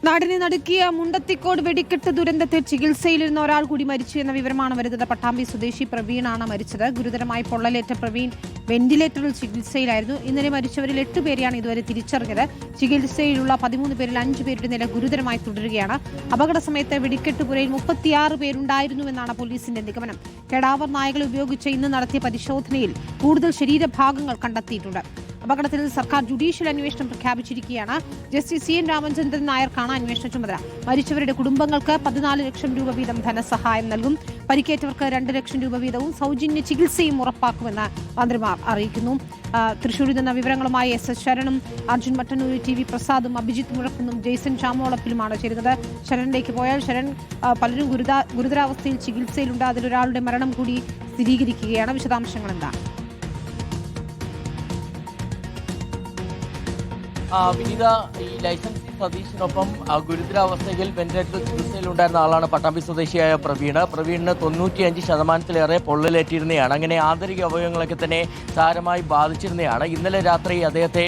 നാടിനെ നടുക്കിയ മുണ്ടത്തിക്കോട് വെടിക്കെട്ട് ദുരന്തത്തിൽ ചികിത്സയിലിരുന്ന ഒരാൾ കൂടി മരിച്ചു എന്ന വിവരമാണ് വരുന്നത്. പട്ടാമ്പി സ്വദേശി പ്രവീണാണ് മരിച്ചത്. ഗുരുതരമായി പൊള്ളലേറ്റ പ്രവീൺ വെന്റിലേറ്ററിൽ ചികിത്സയിലായിരുന്നു. ഇന്നലെ മരിച്ചവരിൽ 8 പേരെയാണ് ഇതുവരെ തിരിച്ചറിഞ്ഞത്. ചികിത്സയിലുള്ള 13 പേരിൽ 5 പേരുടെ നില ഗുരുതരമായി തുടരുകയാണ്. അപകട സമയത്ത് വെടിക്കെട്ടുപുരയിൽ 36 പേരുണ്ടായിരുന്നുവെന്നാണ് പോലീസിന്റെ നിഗമനം. കെടാവർ നായകളെ ഉപയോഗിച്ച് ഇന്ന് നടത്തിയ പരിശോധനയിൽ കൂടുതൽ ശരീരഭാഗങ്ങൾ കണ്ടെത്തിയിട്ടുണ്ട്. അപകടത്തിൽ സർക്കാർ ജുഡീഷ്യൽ അന്വേഷണം പ്രഖ്യാപിച്ചിരിക്കുകയാണ്. ജസ്റ്റിസ് CN രാമചന്ദ്രൻ നായർക്കാണ് അന്വേഷണ ചുമതല. മരിച്ചവരുടെ കുടുംബങ്ങൾക്ക് 14 ലക്ഷം രൂപ വീതം ധനസഹായം നൽകും. പരിക്കേറ്റവർക്ക് 2 ലക്ഷം രൂപ വീതവും സൗജന്യ ചികിത്സയും ഉറപ്പാക്കുമെന്ന് മന്ത്രിമാർ അറിയിക്കുന്നു. തൃശൂരിൽ നിന്ന് വിവരങ്ങളുമായി SS ശരണും അർജുൻ മട്ടന്നൂർ, TV പ്രസാദും അഭിജിത്ത് മുഴക്കുന്നും ജെയ്സൺ ചാമോളപ്പിലുമാണ് ചേരുന്നത്. ശരണിലേക്ക് പോയാൽ ശരൺ, പലരും ഗുരുതരാവസ്ഥയിൽ ചികിത്സയിലുണ്ട്. അതിലൊരാളുടെ മരണം കൂടി സ്ഥിരീകരിക്കുകയാണ്. വിശദാംശങ്ങൾ എന്താണ്? വിനീത, ഈ ലൈസൻസി സതീഷിനൊപ്പം ഗുരുതരാവസ്ഥയിൽ വെന്റിലേറ്ററിൽ ചികിത്സയിലുണ്ടായിരുന്ന ആളാണ് പട്ടാമ്പി സ്വദേശിയായ പ്രവീണിന് 95% പൊള്ളലേറ്റിരുന്നതാണ്. അങ്ങനെ ആന്തരിക അവയവങ്ങളൊക്കെ തന്നെ സാരമായി ബാധിച്ചിരുന്നതാണ്. ഇന്നലെ രാത്രി അദ്ദേഹത്തെ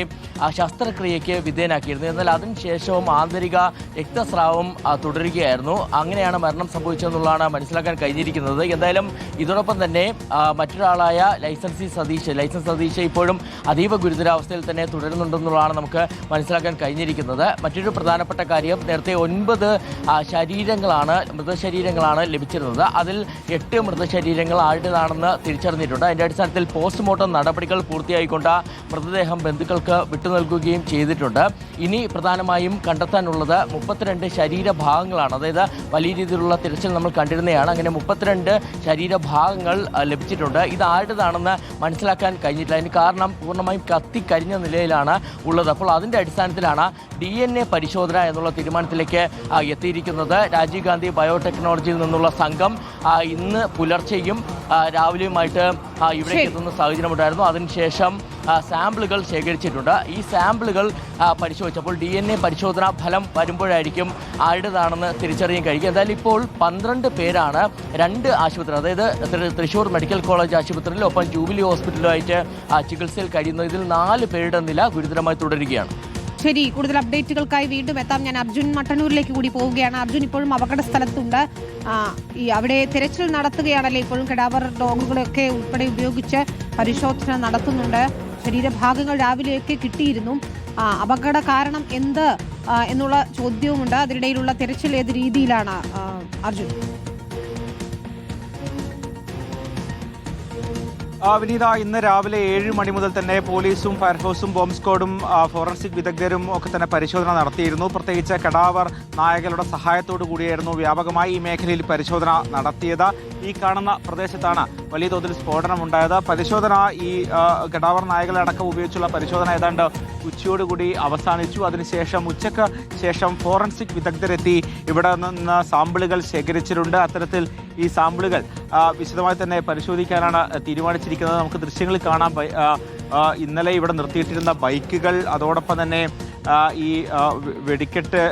ശസ്ത്രക്രിയയ്ക്ക് വിധേയനാക്കിയിരുന്നു. എന്നാൽ അതിനുശേഷവും ആന്തരിക രക്തസ്രാവം തുടരുകയായിരുന്നു. അങ്ങനെയാണ് മരണം സംഭവിച്ചതെന്നുള്ളതാണ് മനസ്സിലാക്കാൻ കഴിഞ്ഞിരിക്കുന്നത്. എന്തായാലും ഇതോടൊപ്പം തന്നെ മറ്റൊരാളായ ലൈസൻസ് സതീഷ് ഇപ്പോഴും അതീവ ഗുരുതരാവസ്ഥയിൽ തന്നെ തുടരുന്നുണ്ടെന്നുള്ളതാണ് നമുക്ക് മനസ്സിലാക്കാൻ കഴിഞ്ഞിരിക്കുന്നത്. മറ്റൊരു പ്രധാനപ്പെട്ട കാര്യം, നേരത്തെ 9 മൃതശരീരങ്ങളാണ് ലഭിച്ചിരുന്നത്. അതിൽ 8 മൃതശരീരങ്ങൾ ആരുടേതാണെന്ന് തിരിച്ചറിഞ്ഞിട്ടുണ്ട്. അതിൻ്റെ അടിസ്ഥാനത്തിൽ പോസ്റ്റ്മോർട്ടം നടപടികൾ പൂർത്തിയായിക്കൊണ്ട് മൃതദേഹം ബന്ധുക്കൾക്ക് വിട്ടുനൽകുകയും ചെയ്തിട്ടുണ്ട്. ഇനി പ്രധാനമായും കണ്ടെത്താനുള്ളത് 32 ശരീരഭാഗങ്ങളാണ്. അതായത് വലിയ രീതിയിലുള്ള തിരച്ചിൽ നമ്മൾ കണ്ടിരുന്നതാണ്. അങ്ങനെ 32 ശരീരഭാഗങ്ങൾ ലഭിച്ചിട്ടുണ്ട്. ഇത് ആരുടേതാണെന്ന് മനസ്സിലാക്കാൻ കഴിഞ്ഞിട്ടില്ല. അതിന് കാരണം പൂർണ്ണമായും കത്തിക്കരിഞ്ഞ നിലയിലാണ് ഉള്ളത്. അപ്പോൾ അതിൻ്റെ അടിസ്ഥാനത്തിലാണ് DNA പരിശോധന എന്നുള്ള തീരുമാനത്തിലേക്ക് എത്തിയിരിക്കുന്നത്. രാജീവ് ഗാന്ധി ബയോടെക്നോളജിയിൽ നിന്നുള്ള സംഘം ഇന്ന് പുലർച്ചെയും രാവിലെയുമായിട്ട് ഇവിടേക്ക് എത്തുന്ന സാഹചര്യമുണ്ടായിരുന്നു. അതിനുശേഷം സാമ്പിളുകൾ ശേഖരിച്ചിട്ടുണ്ട്. ഈ സാമ്പിളുകൾ പരിശോധിച്ചപ്പോൾ DNA പരിശോധനാ ഫലം വരുമ്പോഴായിരിക്കും ആരുടേതാണെന്ന് തിരിച്ചറിയാൻ കഴിയും. എന്തായാലും ഇപ്പോൾ 12 പേരാണ് 2 ആശുപത്രി, അതായത് തൃശൂർ മെഡിക്കൽ കോളേജ് ആശുപത്രിയിലും ഒപ്പം ജൂബിലി ഹോസ്പിറ്റലുമായിട്ട് ചികിത്സയിൽ കഴിയുന്നത്. ഇതിൽ 4 പേരുടെ നില ഗുരുതരമായി തുടരുകയാണ്. ശരി, കൂടുതൽ അപ്ഡേറ്റുകൾക്കായി വീണ്ടും എത്താം. ഞാൻ അർജുൻ മട്ടന്നൂരിലേക്ക് കൂടി പോവുകയാണ്. അർജുൻ ഇപ്പോഴും അപകട സ്ഥലത്തുണ്ട്. അവിടെ തിരച്ചിൽ നടത്തുകയാണല്ലേ? ഇപ്പോഴും കെടാവർ ഡോഗുകളൊക്കെ ഉൾപ്പെടെ ഉപയോഗിച്ച് പരിശോധന നടത്തുന്നുണ്ട്. ശരീരഭാഗങ്ങൾ രാവിലെയൊക്കെ കിട്ടിയിരുന്നു. അപകട കാരണം എന്ത് എന്നുള്ള ചോദ്യവുമുണ്ട്. അതിനിടയിലുള്ള തിരച്ചിൽ ഏത് രീതിയിലാണ് അർജുൻ? വിനീത, ഇന്ന് രാവിലെ 7 മണി മുതൽ തന്നെ പോലീസും ഫയർഫോഴ്സും ബോംബ് സ്ക്വാഡും ഫോറൻസിക് വിദഗ്ധരും ഒക്കെ തന്നെ പരിശോധന നടത്തിയിരുന്നു. പ്രത്യേകിച്ച് കെടാവർ നായകളുടെ സഹായത്തോടു കൂടിയായിരുന്നു വ്യാപകമായി ഈ മേഖലയിൽ പരിശോധന നടത്തിയത്. ഈ കാണുന്ന പ്രദേശത്താണ് വലിയ തോതിൽ സ്ഫോടനമുണ്ടായത്. പരിശോധന ഈ കെടാവർ നായകളെ അടക്കം ഉപയോഗിച്ചുള്ള പരിശോധന ഏതാണ്ട് ഉച്ചയോടുകൂടി അവസാനിച്ചു. അതിനുശേഷം ഉച്ചയ്ക്ക് ശേഷം ഫോറൻസിക് വിദഗ്ധരെത്തി ഇവിടെ നിന്ന് സാമ്പിളുകൾ ശേഖരിച്ചിട്ടുണ്ട്. അത്തരത്തിൽ ഈ സാമ്പിളുകൾ വിശദമായി തന്നെ പരിശോധിക്കാനാണ് തീരുമാനിച്ചിരിക്കുന്നത്. നമുക്ക് ദൃശ്യങ്ങളിൽ കാണാം ഇന്നലെ ഇവിടെ നിർത്തിയിട്ടിരുന്ന ബൈക്കുകൾ, അതോടൊപ്പം തന്നെ ഈ വെടിക്കെട്ട്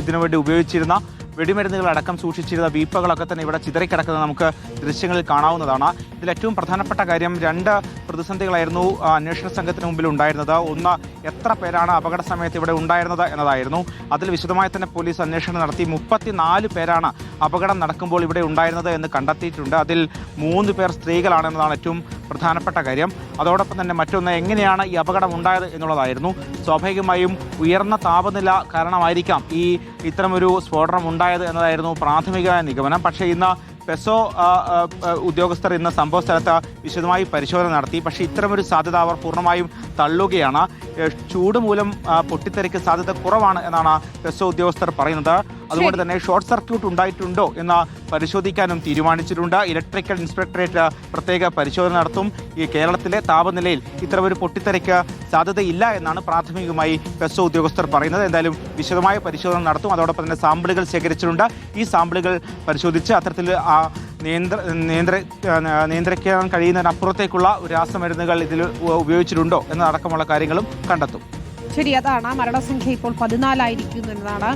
ഇതിനുവേണ്ടി ഉപയോഗിച്ചിരുന്ന വെടിമരുന്നുകളടക്കം സൂക്ഷിച്ചിരുന്ന വീപ്പകളൊക്കെ തന്നെ ഇവിടെ ചിതറിക്കിടക്കുന്നത് നമുക്ക് ദൃശ്യങ്ങളിൽ കാണാവുന്നതാണ്. ഇതിൽ ഏറ്റവും പ്രധാനപ്പെട്ട കാര്യം, 2 പ്രതിസന്ധികളായിരുന്നു അന്വേഷണ സംഘത്തിന് മുമ്പിൽ ഉണ്ടായിരുന്നത്. ഒന്ന്, എത്ര പേരാണ് അപകട സമയത്ത് ഇവിടെ ഉണ്ടായിരുന്നത് എന്നതായിരുന്നു. അതിൽ വിശദമായി തന്നെ പോലീസ് അന്വേഷണം നടത്തി. 34 പേരാണ് അപകടം നടക്കുമ്പോൾ ഇവിടെ ഉണ്ടായിരുന്നത് എന്ന് കണ്ടെത്തിയിട്ടുണ്ട്. അതിൽ 3 പേർ സ്ത്രീകളാണെന്നതാണ് ഏറ്റവും പ്രധാനപ്പെട്ട കാര്യം. അതോടൊപ്പം തന്നെ മറ്റൊന്ന്, എങ്ങനെയാണ് ഈ അപകടം ഉണ്ടായത് എന്നുള്ളതായിരുന്നു. സ്വാഭാവികമായും ഉയർന്ന താപനില കാരണമായിരിക്കാം ഇത്തരമൊരു സ്ഫോടനം ഉണ്ടായത് എന്നതായിരുന്നു പ്രാഥമിക നിഗമനം. പക്ഷേ ഇന്ന് പെസോ ഉദ്യോഗസ്ഥർ ഇന്ന് സംഭവ സ്ഥലത്ത് വിശദമായി പരിശോധന നടത്തി. പക്ഷേ ഇത്തരമൊരു സാധ്യത അവർ പൂർണ്ണമായും തള്ളുകയാണ്. ചൂട് മൂലം പൊട്ടിത്തെറിക്ക് സാധ്യത കുറവാണ് എന്നാണ് പെസോ ഉദ്യോഗസ്ഥർ പറയുന്നത്. അതുകൊണ്ട് തന്നെ ഷോർട്ട് സർക്യൂട്ട് ഉണ്ടായിട്ടുണ്ടോ എന്ന് പരിശോധിക്കാനും തീരുമാനിച്ചിട്ടുണ്ട്. ഇലക്ട്രിക്കൽ ഇൻസ്പെക്ടറേറ്റ് പ്രത്യേക പരിശോധന നടത്തും. ഈ കേരളത്തിലെ താപനിലയിൽ ഇത്തരമൊരു പൊട്ടിത്തെറിക്ക് സാധ്യതയില്ല എന്നാണ് പ്രാഥമികമായി പെസോ ഉദ്യോഗസ്ഥർ പറയുന്നത്. എന്തായാലും വിശദമായ പരിശോധന നടത്തും. അതോടൊപ്പം തന്നെ സാമ്പിളുകൾ ശേഖരിച്ചിട്ടുണ്ട്. ഈ സാമ്പിളുകൾ പരിശോധിച്ച് അത്തരത്തിൽ നിയന്ത്രിക്കാൻ കഴിയുന്നതിനപ്പുറത്തേക്കുള്ള രാസമരുന്നുകൾ ഇതിൽ ഉപയോഗിച്ചിട്ടുണ്ടോ എന്നതടക്കമുള്ള കാര്യങ്ങളും കണ്ടെത്തും. ശരി, അതാണ് മരണസംഖ്യ ഇപ്പോൾ 14 ആയിരിക്കും എന്നതാണ്